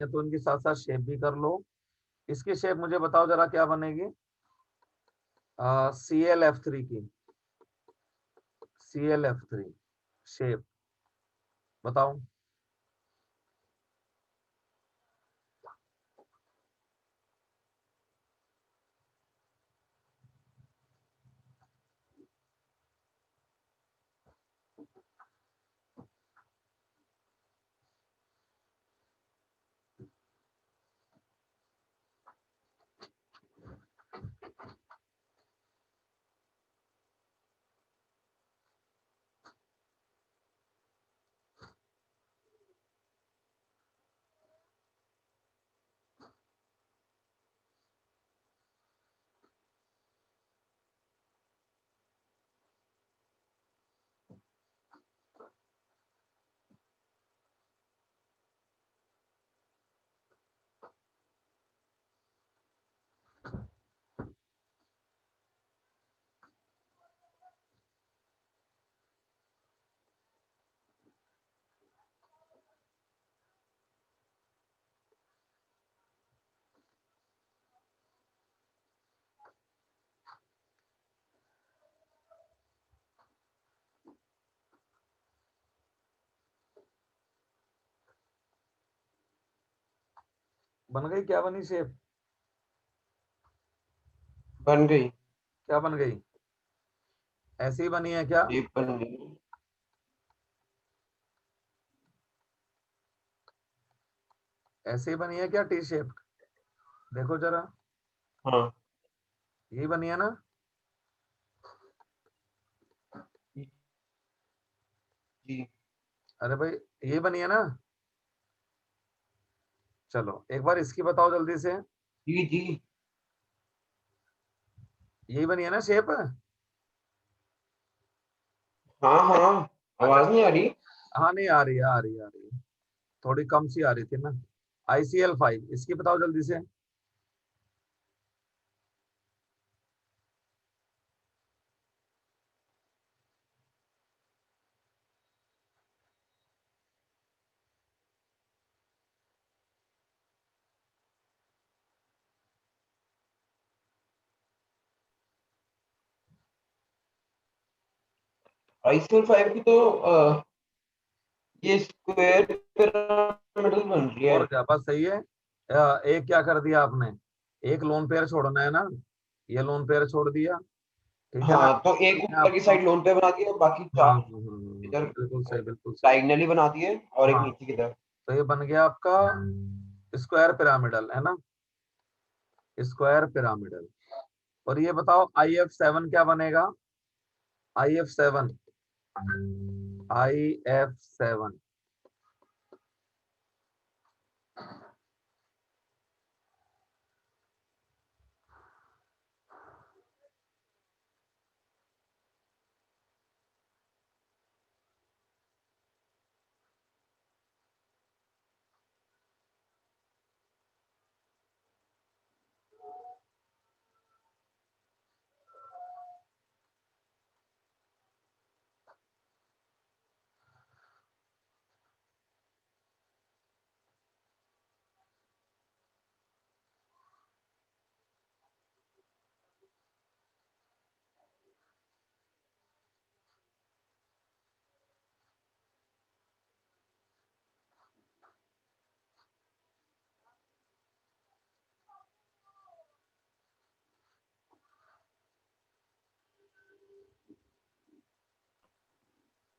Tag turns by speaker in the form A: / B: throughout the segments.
A: है तो इनके साथ साथ शेप भी कर लो। इसकी शेप मुझे बताओ जरा क्या बनेगी, ClF3 की, ClF3 शेप बताओ। बन गई, क्या बनी शेप,
B: बन गई।
A: क्या बन गई, ऐसी ही बनी है क्या,
B: शेप बन गई।
A: ऐसे ही बनी है क्या टी शेप, देखो जरा,
B: हाँ
A: यही बनी है ना।
B: जी
A: अरे भाई यही बनी है ना। चलो एक बार इसकी बताओ जल्दी से,
B: जी जी।
A: यही बनी है ना शेप।
B: हाँ हाँ,
A: अच्छा,
B: आवाज नहीं आ रही।
A: हाँ नहीं आ रही है, आ रही है, आ रही है, थोड़ी कम सी आ रही थी ना। ICL5 इसकी बताओ जल्दी से।
B: आईसीएल 5 की तो ये स्क्वायर पिरामिडल बन रही है।
A: और क्या, बस सही है। एक क्या कर दिया आपने, एक लोन पेयर छोड़ना है ना, ये लोन पेयर छोड़ दिया, ठीक है ना।
B: हाँ, तो एक
A: इसमें
B: ऊपर की
A: आपको,
B: साइड लोन पे बना दिया, बाकी
A: हाँ
B: चार
A: हाँ हाँ हाँ,
B: इधर
A: बिल्कुल सही, बिल्कुल सही।
B: डायगनली बना दिए और एक
A: हाँ,
B: नीचे की तरफ।
A: तो ये बन गया आपका स्क्वायर पिरामिडल, है ना, स्क्वायर पिरामिडल। और ये बताओ IF7 क्या बनेगा, IF7, IF7।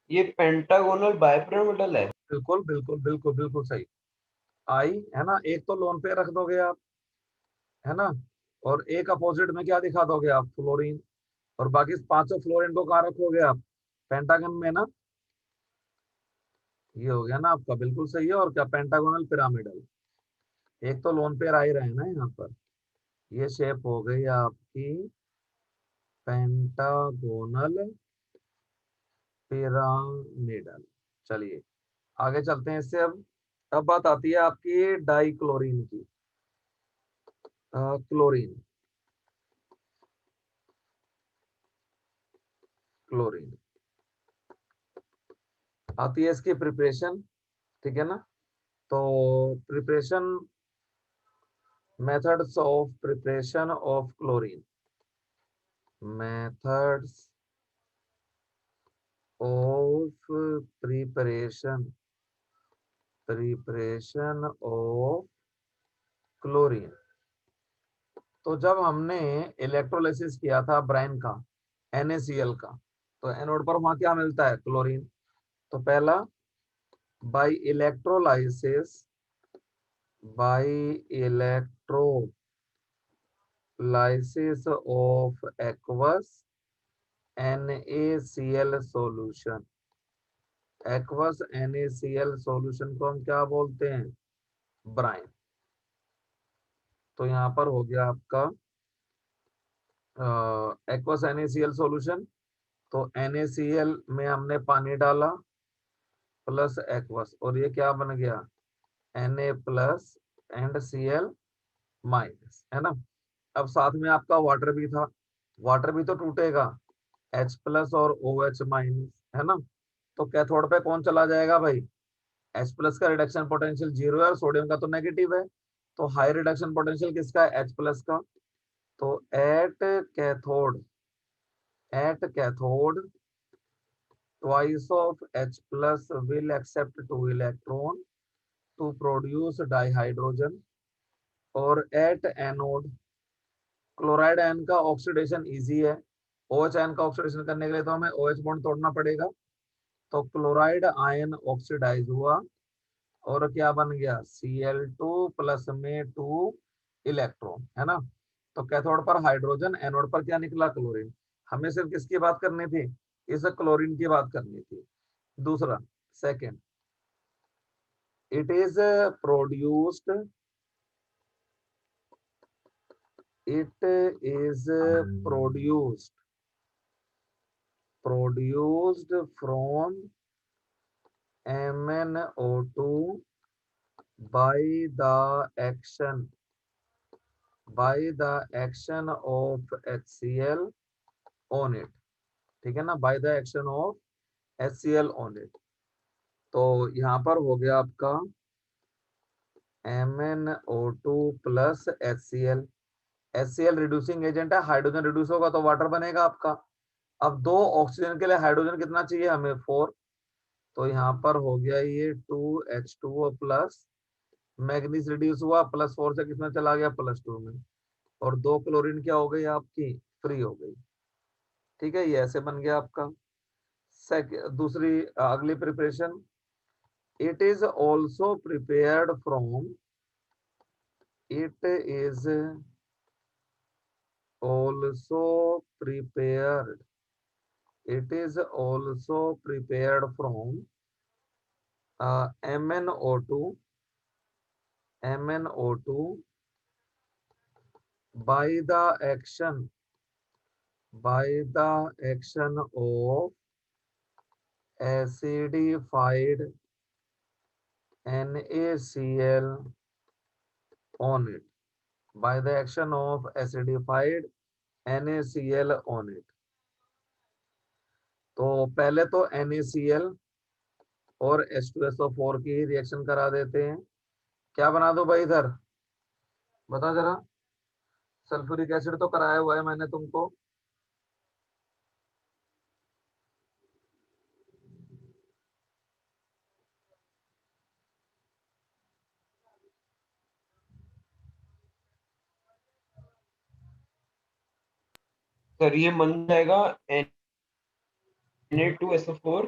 B: ये पेंटागोनल बाइपिरामिडल है।
A: बिल्कुल बिल्कुल बिल्कुल बिल्कुल सही। आई, है ना, एक तो लोन पे रख दोगे आप, है ना, और एक अपोजिट में क्या दिखा दोगे आप, फ्लोरीन, और बाकी पांचों फ्लोरीन को कहाँ रखोगे आप, पेंटागन में ना। ये हो गया ना आपका, बिल्कुल सही है। और क्या, पेंटागोनल पिरामिडल, एक तो लोन पेयर आ ही रहे हैं ना यहाँ पर। ये शेप हो गई आपकी पेंटागोनल पिरामिडल। चलिए आगे चलते हैं इससे। अब बात आती है आपकी डाई क्लोरीन की, क्लोरीन, क्लोरीन आती है इसकी प्रिपरेशन, ठीक है ना। तो preparation, methods of preparation of chlorine, methods of preparation, preparation of chlorine. तो जब हमने इलेक्ट्रोलिसिस किया था ब्राइन का, NaCl का, तो एनोड पर वहां क्या मिलता है? क्लोरीन। तो पहला, by electrolysis, by electrolysis of aqueous NaCl solution, aqueous NaCl solution को हम क्या बोलते हैं? ब्राइन। तो यहाँ पर हो गया आपका एक्वस NaCl सॉल्यूशन। तो NaCl में हमने पानी डाला प्लस एक्वस, और ये क्या बन गया? Na plus and Cl minus, है ना। अब साथ में आपका वाटर भी था, वाटर भी तो टूटेगा, H प्लस और OH माइनस, है ना। तो कैथोड पे कौन चला जाएगा भाई? H प्लस का रिडक्शन पोटेंशियल 0 है और सोडियम का तो नेगेटिव है। तो हाई रिडक्शन पोटेंशियल किसका है? H प्लस का। तो at cathode twice of H plus will accept 2 electron to produce dihydrogen, और एट एनोड क्लोराइड आयन का ऑक्सीडेशन इजी है। OH आयन का ऑक्सीडेशन करने के लिए तो हमें OH बॉन्ड तोड़ना पड़ेगा। तो क्लोराइड आयन ऑक्सीडाइज हुआ और क्या बन गया? Cl2 प्लस में 2 इलेक्ट्रॉन, है ना। तो कैथोड पर हाइड्रोजन, एनोड पर क्या निकला? क्लोरीन। हमें सिर्फ किसकी बात करनी थी? इस क्लोरीन की बात करनी थी। दूसरा, second, it is produced, it is produced from MnO2 by the action, of HCl on it, ठीक है ना, by the action of HCl on it। तो यहाँ पर हो गया आपका MnO2 plus HCl। HCl reducing agent है, हाइड्रोजन रिड्यूस होगा तो वाटर बनेगा आपका। अब 2 ऑक्सीजन के लिए हाइड्रोजन कितना चाहिए हमें? 4। तो यहाँ पर हो गया ये 2H2O प्लस, मैग्नीज रिड्यूस हुआ, +4 से किसमें चला गया? +2 में। और 2 क्लोरीन क्या हो गई आपकी? फ्री हो गई। ठीक है, ये ऐसे बन गया आपका। दूसरी अगली preparation, it is also prepared from, it is also prepared, it is also prepared from MnO2, by the action, of acidified NaCl on it, by the action of acidified NaCl on it। तो पहले तो NaCl और H2SO4 की reaction करा देते हैं। क्या बना दो भाई इधर? बता जरा। सल्फ्यूरिक एसिड तो कराया हुआ है मैंने तुमको।
B: सर ये बन जाएगा Na2SO4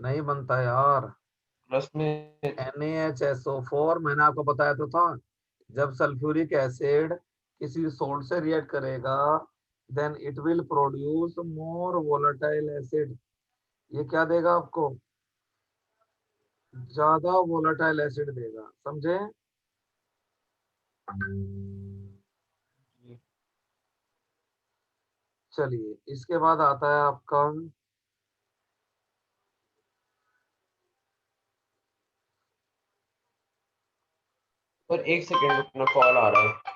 A: नहीं बनता यार,
B: प्लस में
A: NaHSO4 मैंने आपको बताया तो था। जब सल्फ्यूरिक एसिड किसी सोल्ट से रिएक्ट करेगा, then it will produce more volatile acid. ये क्या देगा आपको? ज्यादा वोलेटाइल एसिड देगा, समझे। चलिए, इसके बाद आता है आपका
B: सर 1 सेकेंड अपना कॉल आ रहा है।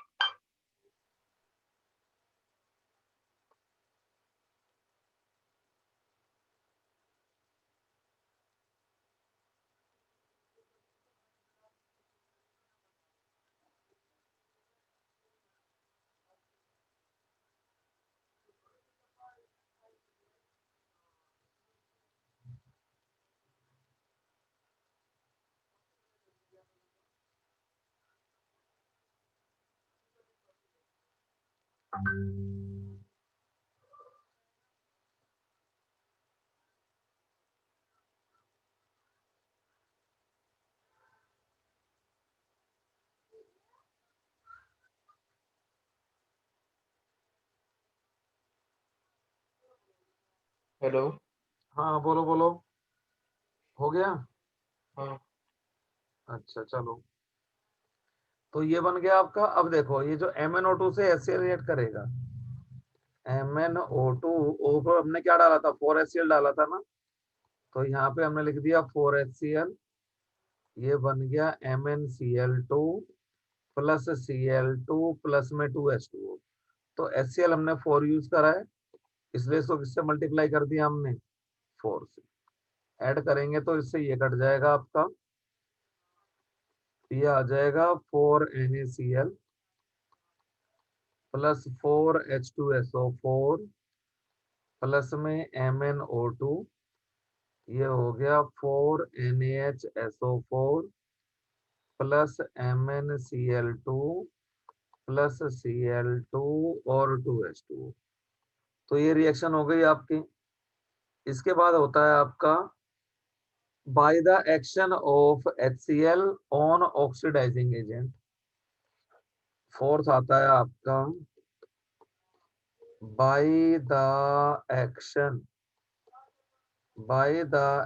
B: हेलो।
A: हाँ बोलो बोलो, हो गया।
B: हाँ।
A: अच्छा चलो, तो ये बन गया आपका। अब देखो ये जो MnO2 से HCl रिएक्ट करेगा, MnO2 O पर हमने क्या डाला था, 4HCl डाला था ना, तो यहाँ पे हमने लिख दिया 4HCl, ये बन गया MnCl2 प्लस Cl2 प्लस में 2H2O। तो HCl हमने 4 यूज करा है, इसलिए इसको किससे मल्टीप्लाई कर दिया हमने, 4 से। ऐड करेंगे तो इससे ये कट जाएगा आपका, ये आ जाएगा 4NaCl प्लस 4H2SO4 प्लस में MnO2, ये हो गया 4NaHSO4 plus MnCl2 plus Cl2 और 2H2O। तो ये रिएक्शन हो गई आपकी। इसके बाद होता है आपका by the action of HCl on oxidising agent. Fourth आता है आपका by the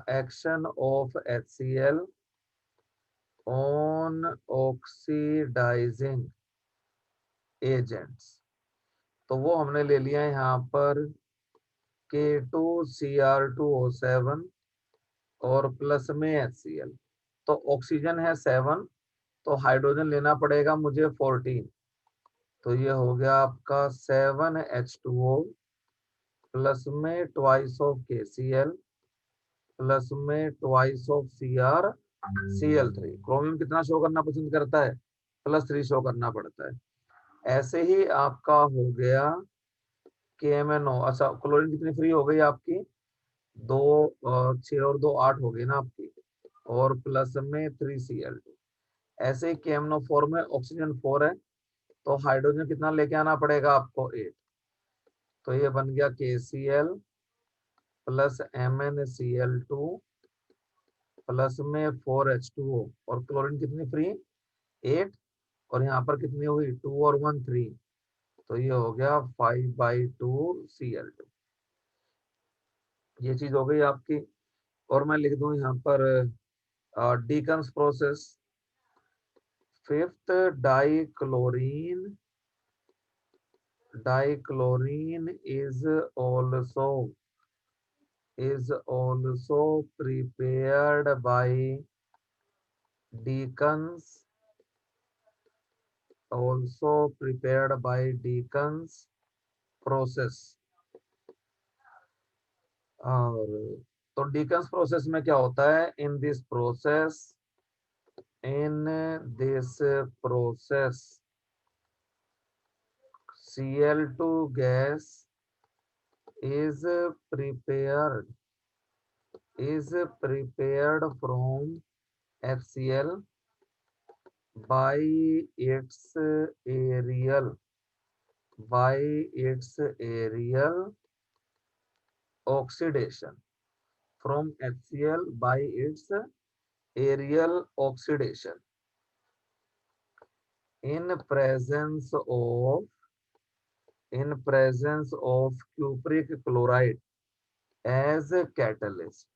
A: action of HCl on oxidising agents. तो वो हमने ले लिया है यहाँ पर K2Cr2O7 और प्लस में HCl। तो ऑक्सीजन है 7, तो हाइड्रोजन लेना पड़ेगा मुझे 14। तो ये हो गया आपका 7H2O प्लस में ट्वाइस ऑफ KCl प्लस में ट्वाइस ऑफ Cl3। क्रोमियम कितना शो करना पसंद करता है, +3 शो करना पड़ता है। ऐसे ही आपका हो गया KMnO। अच्छा, क्लोरीन कितनी फ्री हो गई आपकी, 2 6 और 2 8 हो गई ना आपकी, और प्लस में 3Cl2। ऐसे ही KMnO4 में ऑक्सीजन 4 है, तो हाइड्रोजन कितना लेके आना पड़ेगा आपको, 8। तो ये बन गया KCl प्लस MnCl2 प्लस में 4H2O, और क्लोरीन कितनी फ्री, 8, और यहाँ पर कितनी हुई, 2 और 1 3। तो ये हो गया 5/2Cl2। ये चीज हो गई आपकी। और मैं लिख दूं यहाँ पर deacons process, 5th dichlorine is also prepared by deacons process। और तो डीकन्स प्रोसेस में क्या होता है, in this process Cl2 gas is prepared from HCl by its aerial oxidation, from HCl by its aerial oxidation in presence of cupric chloride as a catalyst।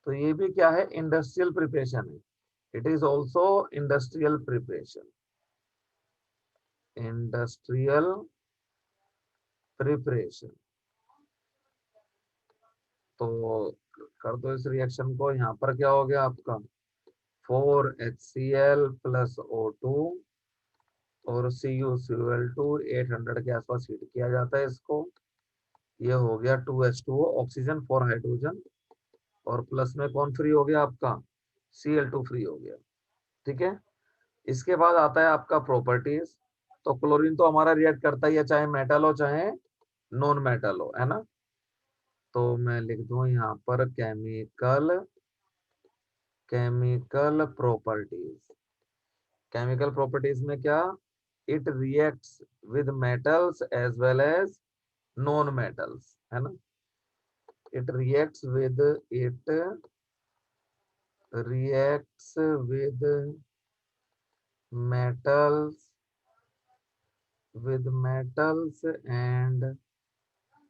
A: तो ये भी क्या है, इंडस्ट्रियल प्रिपरेशन है। It is also industrial preparation, तो कर दो इस रिएक्शन को। यहाँ पर क्या हो गया आपका, 4HCl प्लस O2 और CuCl2 800 के आसपास हीट किया जाता है इसको। ये हो गया 2H2O, ऑक्सीजन 4 हाइड्रोजन, और प्लस में कौन फ्री हो गया आपका, Cl2 फ्री हो गया। ठीक है। इसके बाद आता है आपका प्रॉपर्टीज। तो क्लोरीन तो हमारा रिएक्ट करता ही है, चाहे मेटल हो चाहे नॉन मेटल हो, है ना। तो मैं लिख दूं यहाँ पर केमिकल प्रॉपर्टीज। केमिकल प्रॉपर्टीज में क्या, it reacts with metals as well as non metals, है ना। It reacts with metals metals and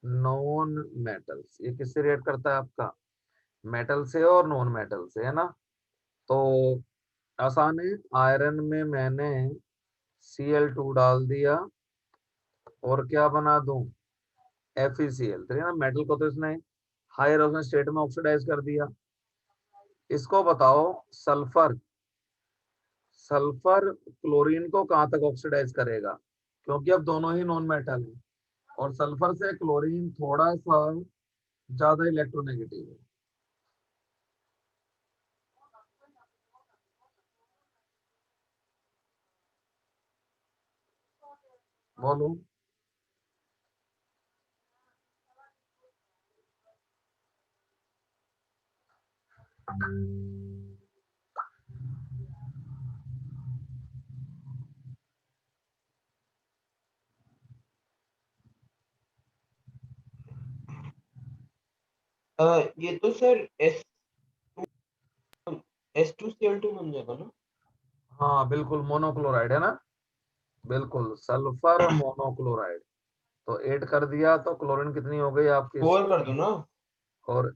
A: non metals. ये किससे रिएक्ट करता है आपका, मेटल से और नॉन मेटल से, है ना। तो आसान है, आयरन में मैंने Cl2 डाल दिया और क्या बना दूं, FeCl, तो ना मेटल को तो इसने हायर ऑक्सीजन स्टेट में ऑक्सीडाइज कर दिया। इसको बताओ सल्फर, सल्फर क्लोरीन को कहां तक ऑक्सीडाइज करेगा, क्योंकि अब दोनों ही नॉन मेटल है और सल्फर से क्लोरीन थोड़ा सा ज्यादा इलेक्ट्रोनेगेटिव है। बोलो।
B: ये तो सर S2Cl2 बन जाएगा ना।
A: हाँ बिल्कुल, मोनोक्लोराइड है ना, बिल्कुल सल्फर मोनोक्लोराइड। तो 8 कर दिया तो क्लोरीन कितनी हो गई आपकी,
B: 4 कर दो ना
A: और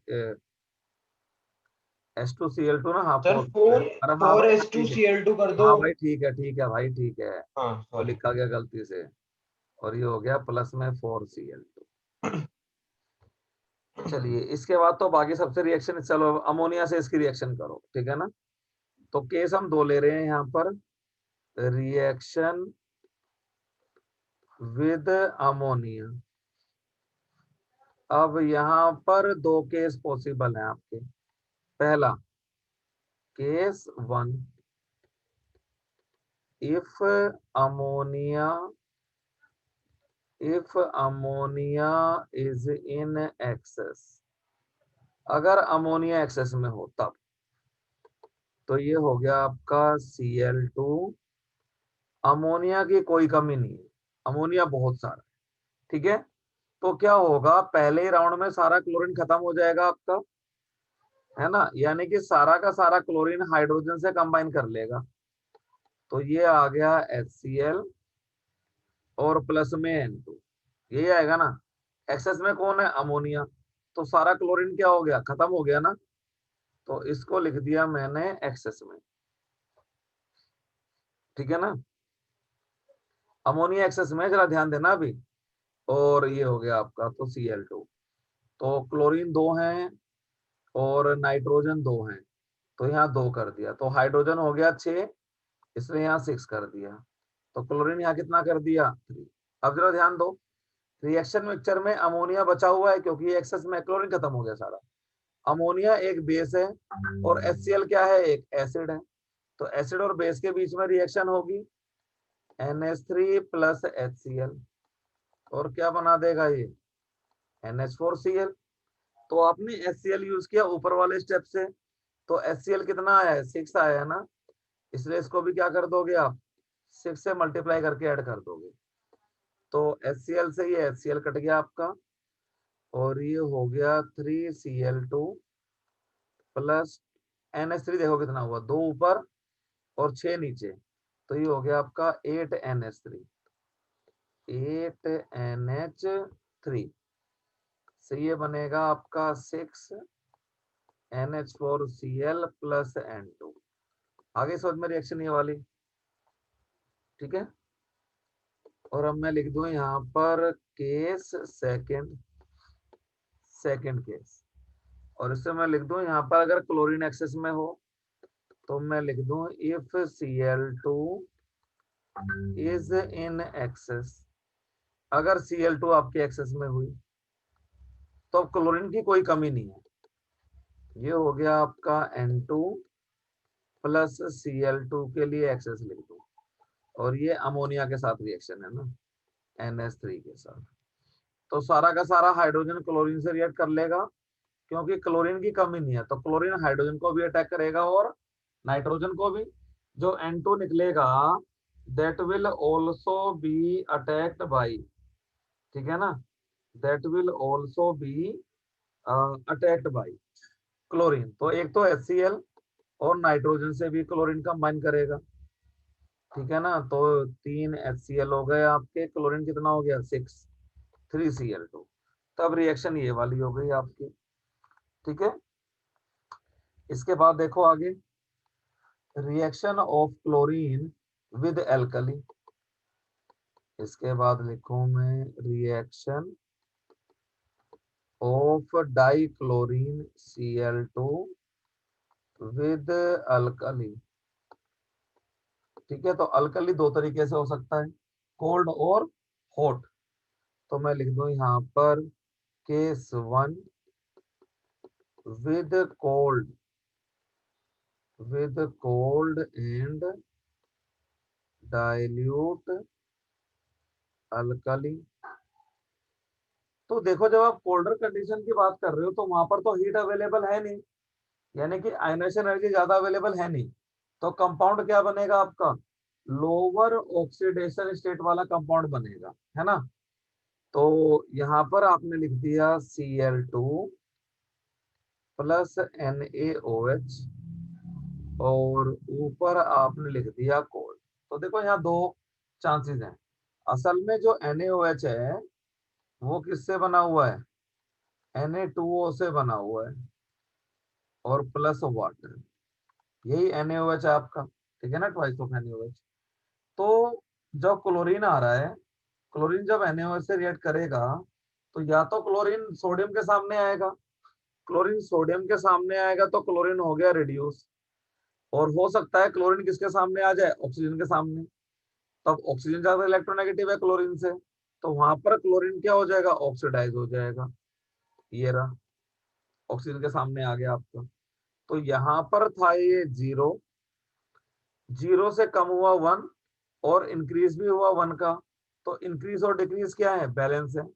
A: H2Cl2 ना, हाँ
B: सर,
A: 4।
B: 4
A: अरे हाँ
B: 4
A: भाई, हाँ ठीक है,
B: S2Cl2 कर दो।
A: हाँ भाई ठीक है, ठीक है भाई, ठीक है,
B: हाँ
A: वो
B: सॉरी।
A: लिखा गया गलती से। और ये हो गया प्लस में 4Cl2। चलिए इसके बाद तो बाकी सबसे रिएक्शन, चलो अमोनिया से इसकी रिएक्शन करो, ठीक है ना। तो केस हम दो ले रहे हैं यहाँ पर, रिएक्शन विद अमोनिया। अब यहाँ पर दो केस पॉसिबल हैं आपके। पहला case 1, if ammonia is in excess, अगर अमोनिया एक्सेस में हो तब। तो ये हो गया आपका Cl2। अमोनिया की कोई कमी नहीं है, अमोनिया बहुत सारा, ठीक है। तो क्या होगा, पहले ही राउंड में सारा क्लोरीन खत्म हो जाएगा आपका, है ना, यानी कि सारा का सारा क्लोरीन हाइड्रोजन से कंबाइन कर लेगा। तो ये आ गया HCl और प्लस में N2, यही आएगा ना। एक्सेस में कौन है, अमोनिया, तो सारा क्लोरीन क्या हो गया, खत्म हो गया ना। तो इसको लिख दिया मैंने एक्सेस में, ठीक है ना। अमोनिया एक्सेस में, जरा ध्यान देना अभी। और ये हो गया आपका तो Cl2। तो क्लोरीन 2 हैं और नाइट्रोजन 2 हैं, तो यहाँ 2 कर दिया, तो हाइड्रोजन हो गया 6, इसलिए यहाँ 6 कर दिया। तो क्लोरीन यहाँ कितना कर दिया, 3। अब जरा ध्यान दो, रिएक्शन मिक्सचर में अमोनिया बचा हुआ है क्योंकि ये एक्सेस में क्लोरीन खत्म हो गया सारा। अमोनिया एक बेस है और HCl क्या है, एक एसिड है। तो एसिड और बेस के बीच में रिएक्शन होगी, NH3 प्लस HCl, और क्या बना देगा ये, NH4Cl। तो आपने HCl यूज किया ऊपर वाले स्टेप से, तो HCl कितना आया है, 6 आया है ना, इसलिए इसको भी क्या कर दोगे आप, 6 से मल्टीप्लाई करके ऐड कर दोगे। तो HCl से ये HCl कट गया आपका, और ये हो गया 3Cl2 प्लस NH3, देखो कितना हुआ, 2 ऊपर और 6 नीचे, तो ये हो गया आपका 8NH3, 8NH3 से ये बनेगा आपका 6NH4Cl प्लस N2। आगे समझ में रिएक्शन ये वाली, ठीक है। और अब मैं लिख दूं यहाँ पर केस सेकंड केस, और इससे मैं लिख दूं यहाँ पर अगर क्लोरीन एक्सेस में हो तो मैं लिख दूं if Cl2 is in excess. अगर Cl2 आपके एक्सेस में हुई तो अब क्लोरीन की कोई कमी नहीं है। ये हो गया आपका N2 प्लस Cl2 के लिए एक्सेस लिख दो, और ये अमोनिया के साथ रिएक्शन है ना, NH3 के साथ। तो सारा का सारा हाइड्रोजन क्लोरीन से रिएक्ट कर लेगा क्योंकि क्लोरीन की कमी नहीं है। तो क्लोरीन हाइड्रोजन को भी अटैक करेगा और नाइट्रोजन को भी। जो N2 निकलेगा that will also be attacked by, ठीक है ना, that will also be attacked by chlorine. तो एक तो HCl और नाइट्रोजन से भी क्लोरीन कंबाइन करेगा, ठीक है ना। तो 3 HCl हो गए आपके, क्लोरीन कितना हो गया 6, 3Cl2। तब रिएक्शन ये वाली हो गई आपकी, ठीक है। इसके बाद देखो आगे, reaction of chlorine with alkali. इसके बाद लिखूं मैं reaction of dichlorine Cl2 with alkali, ठीक है। तो अल्कली दो तरीके से हो सकता है, कोल्ड और हॉट। तो मैं लिख दूं यहाँ पर case 1 with cold, and dilute alkali. तो देखो जब आप कोल्डर कंडीशन की बात कर रहे हो तो वहां पर तो हीट अवेलेबल है नहीं, यानी कि आयनेशन एनर्जी ज्यादा अवेलेबल है नहीं। तो कंपाउंड क्या बनेगा आपका, लोअर ऑक्सीडेशन स्टेट वाला कंपाउंड बनेगा, है ना। तो यहाँ पर आपने लिख दिया Cl2 प्लस NaOH, और ऊपर आपने लिख दिया कोल्ड। तो देखो यहाँ दो चांसेस हैं। असल में जो NaOH है वो किससे बना हुआ है, Na2O से बना हुआ है, और प्लस वाटर, यही NaOH है आपका, ठीक है ना, ट्वाइस ऑफ NaOH। तो जब क्लोरीन आ रहा है, क्लोरीन जब NaOH से रिएक्ट करेगा तो या तो क्लोरीन सोडियम के सामने आएगा, क्लोरीन सोडियम के सामने आएगा तो क्लोरीन हो गया रिड्यूस, और हो सकता है क्लोरीन किसके सामने आ जाए, ऑक्सीजन के सामने। तब ऑक्सीजन ज्यादा इलेक्ट्रोनेगेटिव है क्लोरीन से, तो वहां पर क्लोरीन क्या हो जाएगा, ऑक्सीडाइज हो जाएगा। ये रहा, ऑक्सीजन के सामने आ गया आपका। तो यहाँ पर था ये 0, 0 से कम हुआ 1, और इंक्रीज भी हुआ 1 का। तो इंक्रीज और डिक्रीज क्या है, बैलेंस है।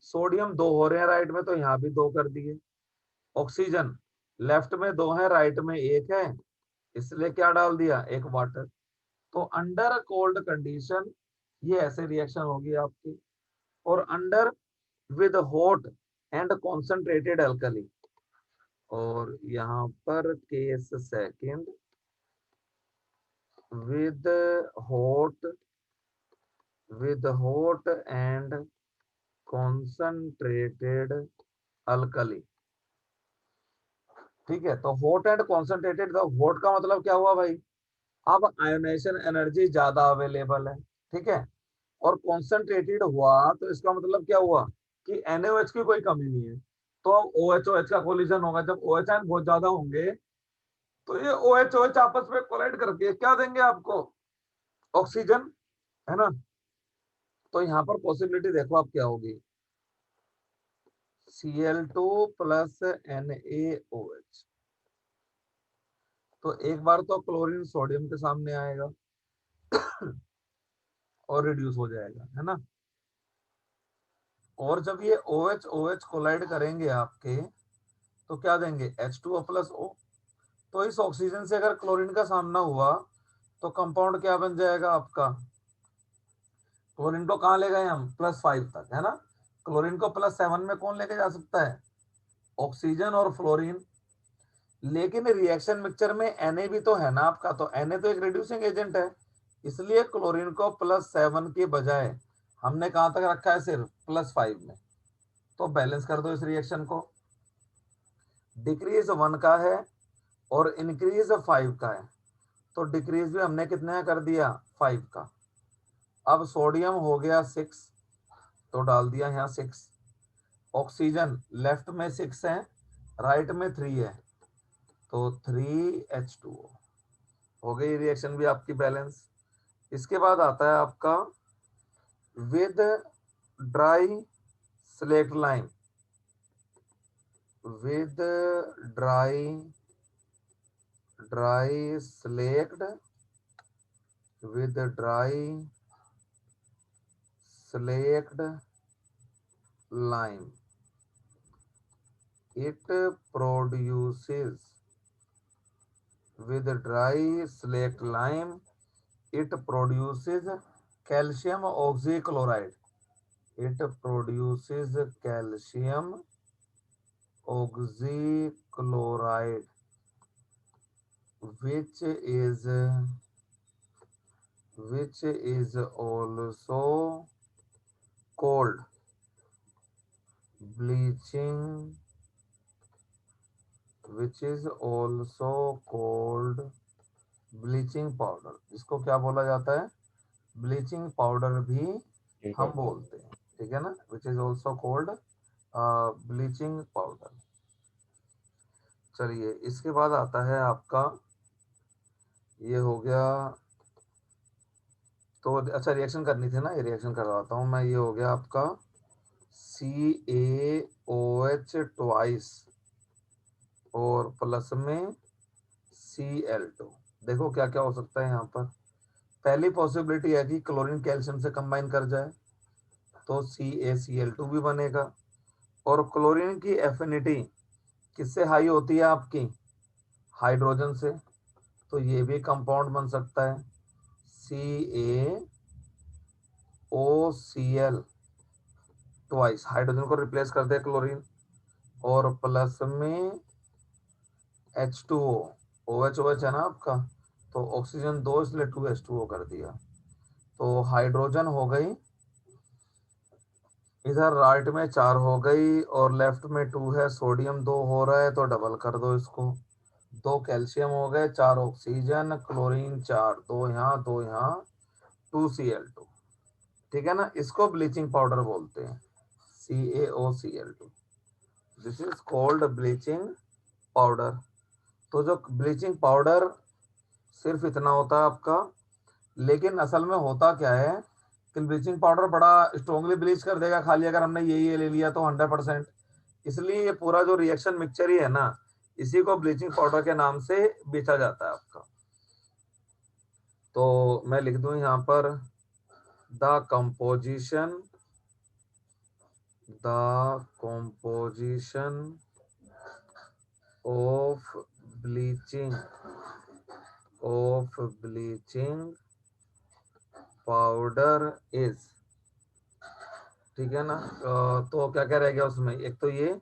A: सोडियम 2 हो रहे हैं राइट में, तो यहाँ भी 2 कर दिए। ऑक्सीजन लेफ्ट में 2 है, राइट में 1 है, इसलिए क्या डाल दिया, 1 वाटर। तो अंडर कोल्ड कंडीशन ये ऐसे रिएक्शन होगी आपकी। और under with hot and concentrated alkali, और यहाँ पर case second with hot, and concentrated alkali, ठीक है। तो हॉट एंड कॉन्सेंट्रेटेड, तो हॉट का मतलब क्या हुआ भाई, अब आयोनाइजेशन एनर्जी ज्यादा अवेलेबल है, ठीक है। और कॉन्सेंट्रेटेड हुआ तो इसका मतलब क्या हुआ कि NaOH की कोई कमी नहीं है। तो OH-OH का कोलिजन होगा, जब OH आयन बहुत ज्यादा होंगे तो ये OH-OH आपस में कोलाइड करके क्या देंगे आपको, ऑक्सीजन, है ना। तो यहाँ पर पॉसिबिलिटी देखो आप क्या होगी, Cl2 प्लस NaOH। तो एक बार तो क्लोरीन सोडियम के सामने आएगा और रिड्यूस हो जाएगा, है ना। और जब ये OH OH कोलाइड करेंगे आपके तो क्या देंगे, H2O प्लस O। तो इस ऑक्सीजन से अगर क्लोरीन का सामना हुआ तो कंपाउंड क्या बन जाएगा आपका, क्लोरीन को कहाँ ले गए हम, +5 तक, है ना। क्लोरीन को +7 में कौन लेके जा सकता है, ऑक्सीजन और फ्लोरीन। लेकिन रिएक्शन मिक्सचर में Na भी तो है ना आपका, तो Na तो एक रिड्यूसिंग एजेंट है, इसलिए क्लोरीन को +7 के बजाय हमने कहां तक रखा है, सिर्फ +5 में। तो बैलेंस कर दो इस रिएक्शन को, डिक्रीज 1 का है और इंक्रीज 5 का है। तो डिक्रीज भी हमने कितने का कर दिया, 5 का। अब सोडियम हो गया 6, तो डाल दिया यहाँ 6। ऑक्सीजन लेफ्ट में 6 है, राइट में 3 है, तो 3H2O हो गई रिएक्शन भी आपकी बैलेंस। इसके बाद आता है आपका with dry slaked lime, with dry slaked, with dry slaked lime, it produces, with dry slaked lime it produces calcium oxychloride, it produces calcium oxychloride which is also called bleaching, which is also called bleaching powder, इसको क्या बोला जाता है, bleaching powder भी हम बोलते हैं, ठीक है ना, which is also cold bleaching powder. चलिए इसके बाद आता है आपका, ये हो गया, तो अच्छा रिएक्शन करनी थी ना, ये रिएक्शन करवाता हूँ मैं, ये हो गया आपका CaOH ट्वाइस और प्लस में Cl2। देखो क्या क्या हो सकता है यहाँ पर। पहली पॉसिबिलिटी है कि क्लोरीन कैल्शियम से कंबाइन कर जाए तो CaCl2 भी बनेगा, और क्लोरीन की एफिनिटी किससे हाई होती है आपकी, हाइड्रोजन से, तो ये भी कंपाउंड बन सकता है CaOCl ट्वाइस, हाइड्रोजन को रिप्लेस कर दे क्लोरीन, और प्लस में H2O, OH है ना आपका, तो ऑक्सीजन 2 इसलिए 2H2O कर दिया, तो हाइड्रोजन हो गई, इधर राइट में 4 हो गई और लेफ्ट में 2 है, सोडियम 2 हो रहा है तो डबल कर दो इसको, 2 कैल्शियम हो गए, 4 ऑक्सीजन, क्लोरीन 4, 2 यहाँ 2 यहाँ, 2Cl2, ठीक है ना, इसको ब्लीचिंग पाउडर बोलते हैं CaOCl2, this is called bleaching powder. तो जो ब्लीचिंग पाउडर सिर्फ इतना होता है आपका, लेकिन असल में होता क्या है कि ब्लीचिंग पाउडर बड़ा स्ट्रॉन्गली ब्लीच कर देगा खाली अगर हमने ये ले लिया तो 100%, इसलिए ये पूरा जो रिएक्शन मिक्सचर ही है ना, इसी को ब्लीचिंग पाउडर के नाम से बेचा जाता है आपका। तो मैं लिख दूं यहाँ पर the composition of bleaching powder is, ठीक है ना। तो क्या क्या रह गया उसमें, एक तो ये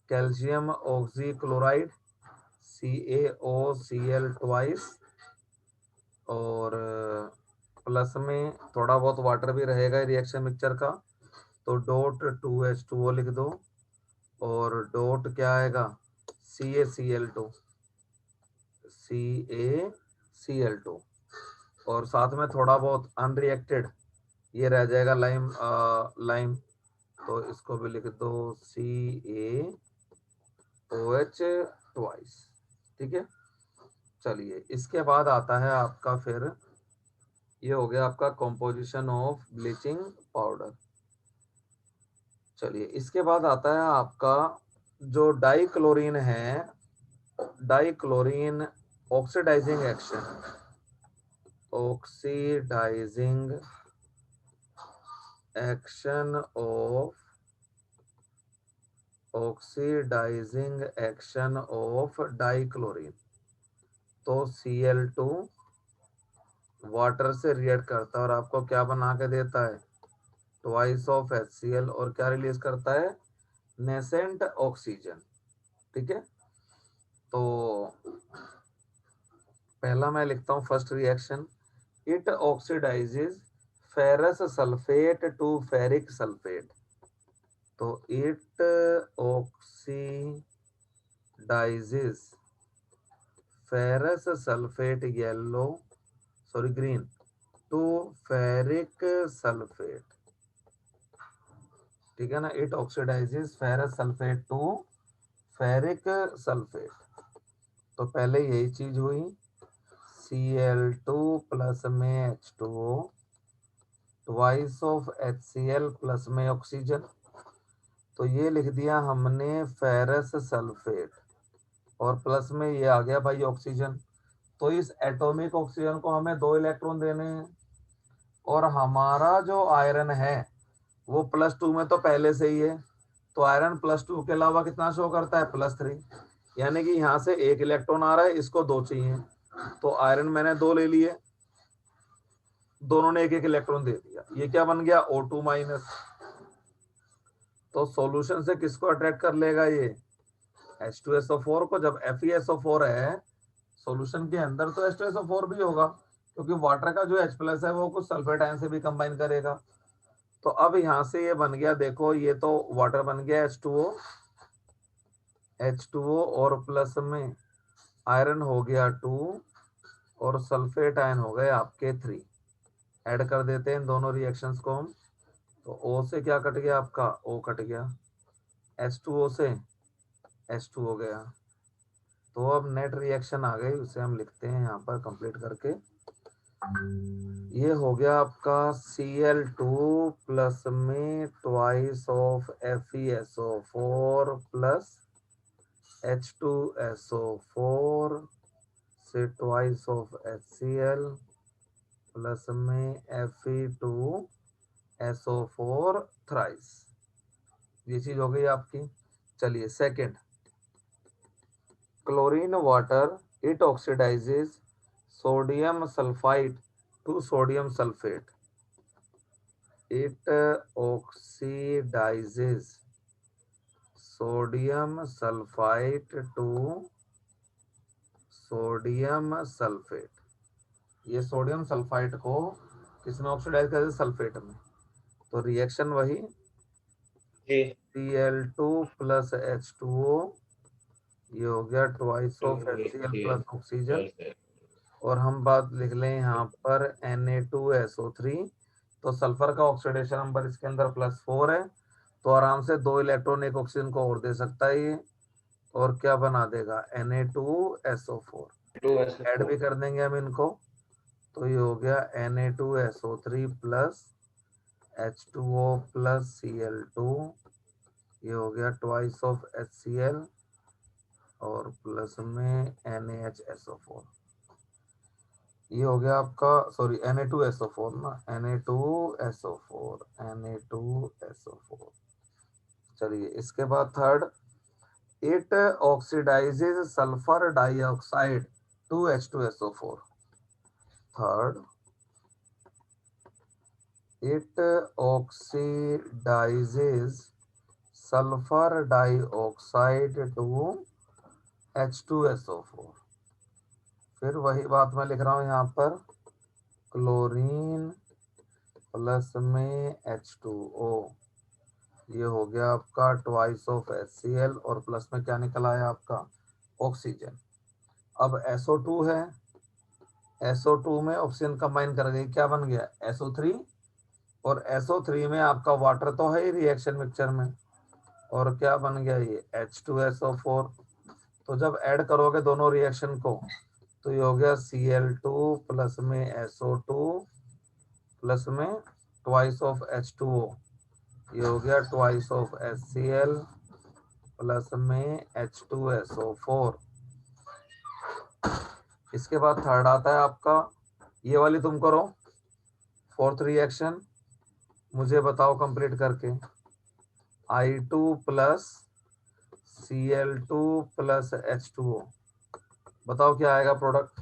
A: कैल्शियम ऑक्सीक्लोराइड CaOCl ट्वाइस, और प्लस में थोड़ा बहुत वाटर भी रहेगा रिएक्शन मिक्सचर का, तो डॉट 2H2O लिख दो, और डॉट क्या आएगा CaCl2, और साथ में थोड़ा बहुत अनरिएक्टेड ये रह जाएगा लाइम, तो इसको भी लिख दो CaOH ट्वाइस, ठीक है। चलिए इसके बाद आता है आपका, फिर ये हो गया आपका कॉम्पोजिशन ऑफ ब्लीचिंग पाउडर। चलिए इसके बाद आता है आपका जो डाइक्लोरीन है, dichlorine oxidising action, oxidising action of dichlorine, तो Cl2 वाटर से रिएक्ट करता है और आपको क्या बना के देता है, ट्वाइस ऑफ HCl, और क्या रिलीज करता है, नेसेंट ऑक्सीजन, ठीक है। तो पहला मैं लिखता हूं first reaction, it oxidises ferrous sulphate to ferric sulphate, तो it oxidises ferrous sulphate yellow, sorry green, to ferric sulphate, ठीक है ना, it oxidises ferrous sulphate to ferric sulphate. तो पहले यही चीज हुई, Cl2 प्लस में H2O, twice of HCl plus में ऑक्सीजन, तो ये लिख दिया हमने फेरस सल्फेट, और प्लस में ये आ गया भाई ऑक्सीजन, तो इस एटॉमिक ऑक्सीजन को हमें 2 इलेक्ट्रॉन देने हैं, और हमारा जो आयरन है वो +2 में तो पहले से ही है, तो आयरन +2 के अलावा कितना शो करता है, +3, यानी कि यहाँ से 1 इलेक्ट्रॉन आ रहा है, इसको 2 चाहिए, तो आयरन मैंने 2 ले लिए, दोनों ने एक एक इलेक्ट्रॉन दे दिया, ये क्या बन गया O2 माइनस। तो सॉल्यूशन से किसको अट्रैक्ट कर लेगा ये H2SO4 को। जब FeSO4 है सॉल्यूशन के अंदर तो H2SO4 भी होगा, क्योंकि वाटर का जो H प्लस है वो कुछ सल्फेट आयन से भी कंबाइन करेगा। तो अब यहां से ये बन गया, देखो ये तो वाटर बन गया H2O और प्लस में आयरन हो गया 2 और सल्फेट आयन हो गए आपके 3। ऐड कर देते हैं इन दोनों रिएक्शंस को हम। तो O से क्या कट गया आपका, O कट गया, H2O से H2 हो गया। तो अब नेट रिएक्शन आ गई, उसे हम लिखते हैं यहाँ पर कंप्लीट करके। ये हो गया आपका Cl2 प्लस में twice of FeSO4 plus H2SO4 से ट्वाइस ऑफ HCl प्लस में Fe2SO4 थ्राइस। ये चीज हो गई आपकी। चलिए second, chlorine water it oxidises sodium sulphide to sodium sulphate. It oxidises sodium sulphide to sodium sulphate. ये सोडियम सल्फाइड को किसमें ऑक्सीडाइज कर, सल्फेट में। तो रिएक्शन वही
B: जी
A: Cl2 प्लस H2O, ये हो गया twice of HCl plus oxygen. और हम बात लिख लें यहाँ पर Na2SO3। तो सल्फर का ऑक्सीडेशन नंबर इसके अंदर +4 है, तो आराम से 2 इलेक्ट्रॉन एक ऑक्सीजन को और दे सकता है ये। और क्या बना देगा Na2SO4। ऐड भी कर देंगे हम इनको, तो ये हो गया Na2SO3 plus H2O plus Cl2, ये हो गया ट्वाइस ऑफ HCl और प्लस में NaHSO4। ये हो गया आपका, सॉरी Na2SO4 ना, Na2SO4। चलिए इसके बाद third, it oxidises sulphur dioxide to H2SO4। Third, it oxidises sulphur dioxide to H2SO4। फिर वही बात मैं लिख रहा हूँ यहाँ पर, क्लोरीन प्लस में H2O, ये हो गया आपका ट्वाइस ऑफ HCl और प्लस में क्या निकला है आपका ऑक्सीजन। अब SO2 है, SO2 में ऑक्सीजन कंबाइन कर गई, क्या बन गया SO3। और SO3 में आपका वाटर तो है ही रिएक्शन मिक्सचर में, और क्या बन गया ये H2SO4। तो जब ऐड करोगे दोनों रिएक्शन को तो ये हो गया Cl2 प्लस में SO2 प्लस में ट्वाइस ऑफ H2O, ये हो गया ट्वाइस ऑफ HCl प्लस में H2SO4। इसके बाद थर्ड आता है आपका, ये वाली तुम करो फोर्थ रिएक्शन, मुझे बताओ कंप्लीट करके। I2 plus Cl2 plus H2O, बताओ क्या आएगा प्रोडक्ट।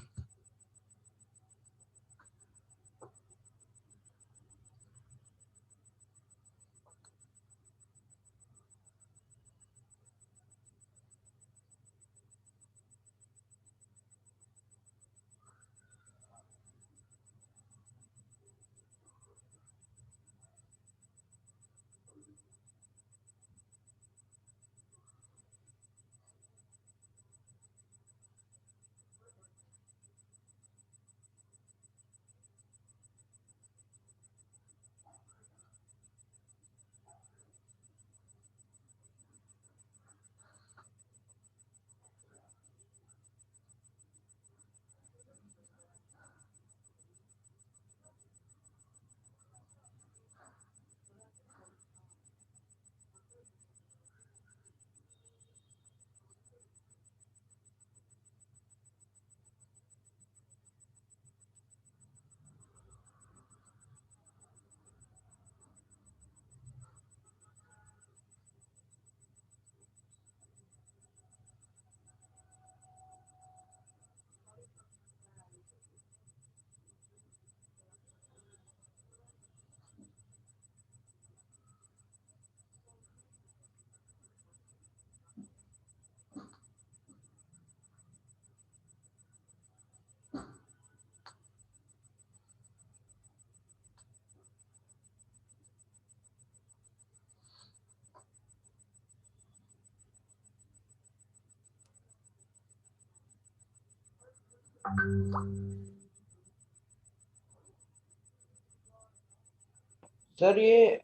B: सर ये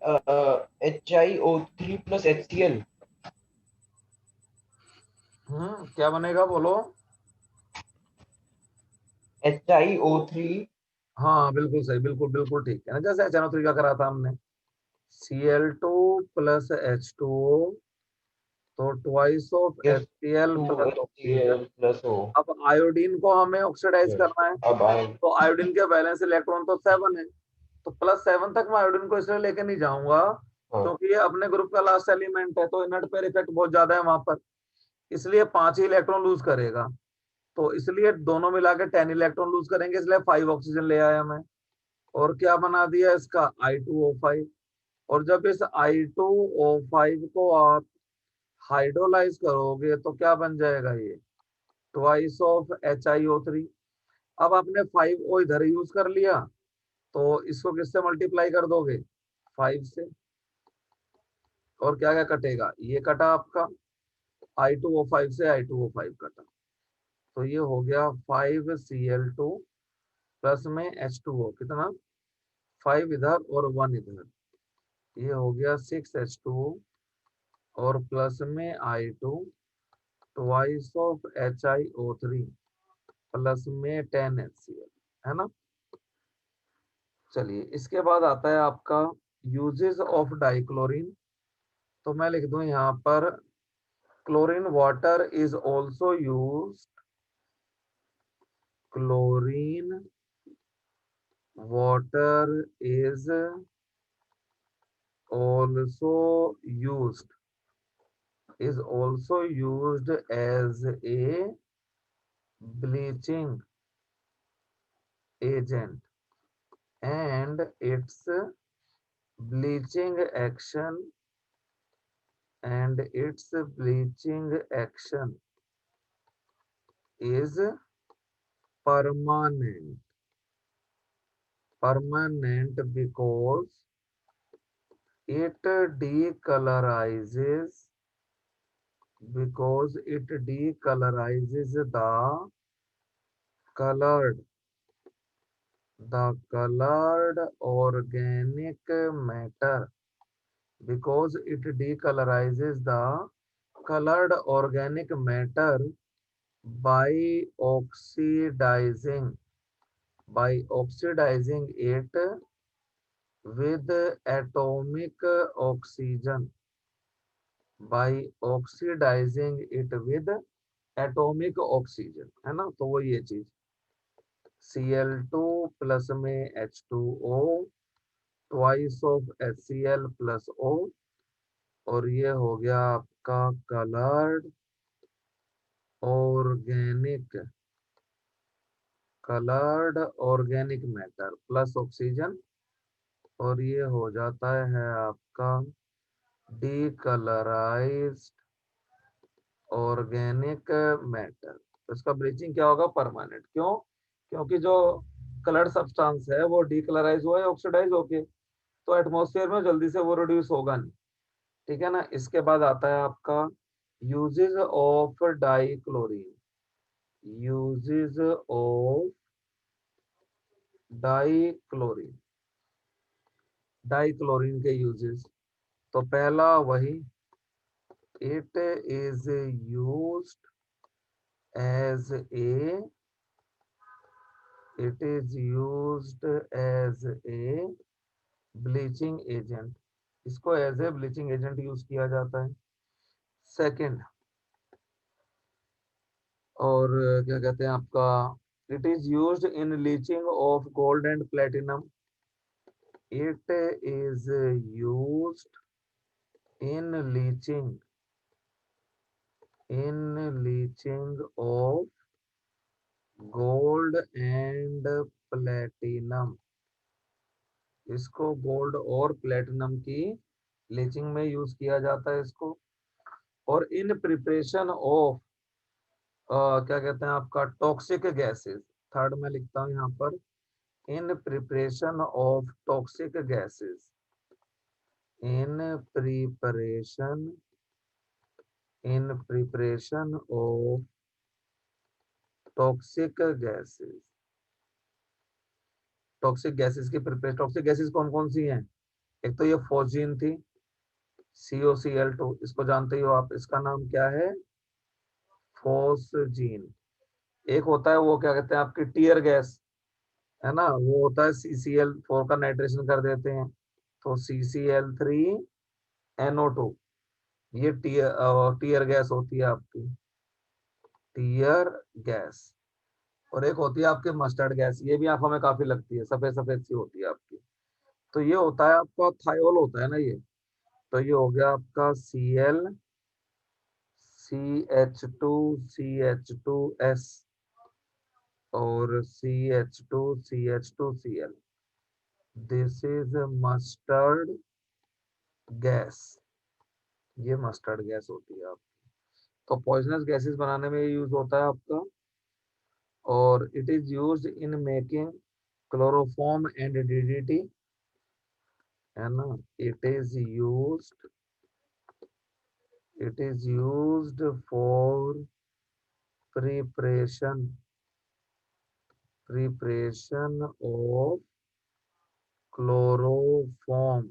B: HiO3 प्लस HCl।
A: क्या बनेगा बोलो।
B: HiO3।
A: हाँ बिल्कुल सही, बिल्कुल बिल्कुल ठीक है ना, जैसे HNO3 का करा था हमने। Cl2 प्लस H2O, तो twice of
B: yes,
A: HCl
B: two
A: plus
B: H C
A: oxygen.
B: L plus O.
A: अब आयोडीन को हमें ऑक्सीडाइज
B: यस।
A: करना है,
B: अब आए।
A: तो आयोडीन के वैलेंस इलेक्ट्रॉन तो 7 है, तो +7 तक मैं आयोडीन को इसलिए लेके नहीं जाऊंगा
B: हाँ।
A: क्योंकि ये अपने ग्रुप का लास्ट एलिमेंट है, तो इनर्ट पेयर इफेक्ट बहुत ज्यादा है वहां पर, इसलिए 5 ही इलेक्ट्रॉन लूज करेगा। तो इसलिए दोनों मिला के 10 इलेक्ट्रॉन लूज करेंगे, इसलिए 5 ऑक्सीजन ले आया मैं। और क्या बना दिया इसका, I2O5। और जब इस I2O5 को आप हाइड्रोलाइज करोगे तो क्या बन जाएगा ये, ट्वाइस ऑफ HiO3। अब आपने 5O इधर यूज कर लिया, तो इसको किससे मल्टीप्लाई कर दोगे, 5 से। और क्या क्या कटेगा, ये कटा आपका I2O5 से I2O5 कटा, तो ये हो गया 5Cl2 प्लस में H2O, कितना, 5 इधर और 1 इधर, ये हो गया 6H2O, और प्लस में I2 twice of HiO3 plus में 10HCl, है ना। चलिए इसके बाद आता है आपका यूजेस ऑफ डाइक्लोरीन। तो मैं लिख दूं यहाँ पर, chlorine water is also use, chlorine water is also used as a bleaching agent, and its bleaching action is permanent because it decolorizes the colored organic matter, because it decolorizes the colored organic matter by oxidizing it with atomic oxygen, है ना। तो वो ये चीज Cl2 plus में H2O, twice of HCl plus O, और ये हो गया आपका organic coloured organic matter plus oxygen, और ये हो जाता है आपका डीकलराइज्ड ऑर्गेनिक मैटर। तो इसका ब्लीचिंग क्या होगा, परमानेंट। क्यों, क्योंकि जो कलर्ड सब्सटेंस है वो डीकलराइज हुआ है ऑक्सीडाइज होके, तो एटमॉस्फेयर में जल्दी से वो रिड्यूस होगा नहीं, ठीक है ना। इसके बाद आता है आपका uses of dichlorine, uses of dichlorine, dichlorine के यूजेस। तो पहला वही, it is used as a bleaching agent, इसको as a bleaching agent use किया जाता है। सेकंड, और क्या कहते हैं आपका, it is used in leaching of gold and platinum, it is used in leaching of gold and platinum, इसको गोल्ड और प्लेटिनम की लीचिंग में यूज किया जाता है इसको। और इन प्रिपरेशन ऑफ क्या कहते हैं आपका, टॉक्सिक गैसेस। थर्ड में लिखता हूं यहाँ पर, in preparation of toxic gases, in preparation of toxic gases, toxic gases की प्रिपरेशन, टॉक्सिक गैसेस कौन कौन सी हैं? एक तो ये फोजिन थी, COCl2, इसको जानते ही हो आप, इसका नाम क्या है? फोसजीन। एक होता है वो क्या कहते हैं आपकी टीयर गैस, है ना, वो होता है CCl4 का नाइट्रेशन कर देते हैं, तो CCl3NO2, ये टीयर गैस होती है आपकी, टीयर गैस। और एक होती है आपकी मस्टर्ड गैस, ये भी आंखों में काफी लगती है, सफेद सफेद सी होती है आपकी। तो ये होता है आपका थायोल होता है ना ये, तो ये हो गया आपका Cl CH2CH2S और CH2CH2Cl, this is mustard gas, ये मस्टर्ड गैस होती है आप। तो पॉइजनस गैसेस बनाने में यूज होता है आपका, और it is used in making chloroform and DDT, है ना। It is used, it is used for preparation, preparation of chloroform,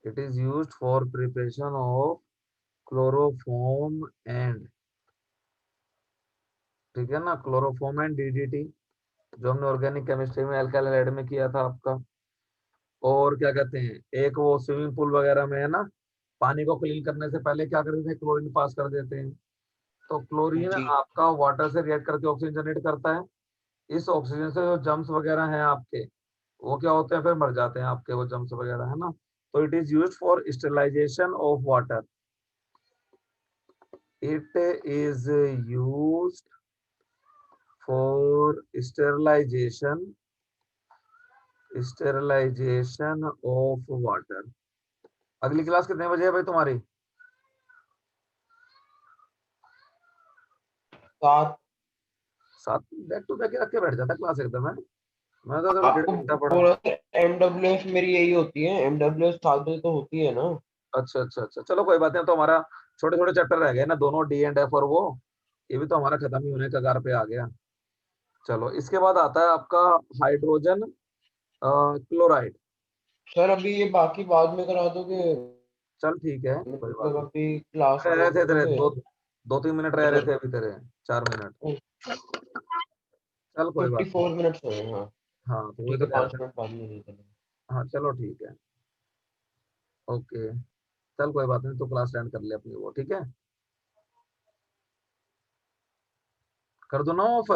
A: it is used for preparation of chloroform and, ठीक है ना, क्लोरोफॉर्म एंड DDT, जो हमने ऑर्गेनिक केमिस्ट्री में alkyl halide में किया था आपका। और क्या कहते हैं, एक वो स्विमिंग पूल वगैरह में है ना, पानी को क्लीन करने से पहले क्या करते थे, क्लोरीन पास कर देते हैं। तो क्लोरीन
B: जी
A: आपका वाटर से रिएक्ट करके ऑक्सीजन जनरेट करता है, इस ऑक्सीजन से जो जम्स वगैरह हैं आपके, वो क्या होते हैं, फिर मर जाते हैं आपके वो जम्स वगैरह, है ना। तो it is used for sterilisation of water, it is used for sterilisation, sterilisation of water. अगली क्लास कितने बजे है भाई तुम्हारी?
B: 7।
A: 7? बैक टू बैक रख के बैठ जाता क्लास एकदम है, मैं तो अगर
B: आपको
A: 1.5 घंटा पढ़ा।
B: बोला था MWS मेरी यही होती है, MWS 7 बजे तो होती है ना।
A: अच्छा अच्छा अच्छा, चलो कोई बात नहीं, तो हमारा छोटे छोटे चैप्टर रह गए ना, दोनों D एंड F, और वो ये भी तो हमारा खत्म ही होने का कगार पे आ गया। चलो इसके बाद आता है आपका हाइड्रोजन क्लोराइड।
B: सर अभी ये बाकी बाद में करा दोगे,
A: चल ठीक है, कोई बात
B: मतलब
A: नहीं।
B: अभी क्लास
A: रह रहे
B: ज्वाइन
A: थे तेरे
B: करोगे?
A: 2-3 मिनट रह रहे थे अभी तेरे, 4 मिनट। चल कोई बात नहीं।
B: 54 मिनट्स हुए हैं, हाँ।
A: हाँ तो वही
B: ठीक
A: तो
B: है,
A: कह रहे
B: 5
A: थे।
B: मिनट बाद में नहीं चलेगा।
A: हाँ चलो ठीक है, ओके। चल कोई बात नहीं, तो क्लास एंड कर ले अपनी वो, ठीक है, कर दो ना ऑफ।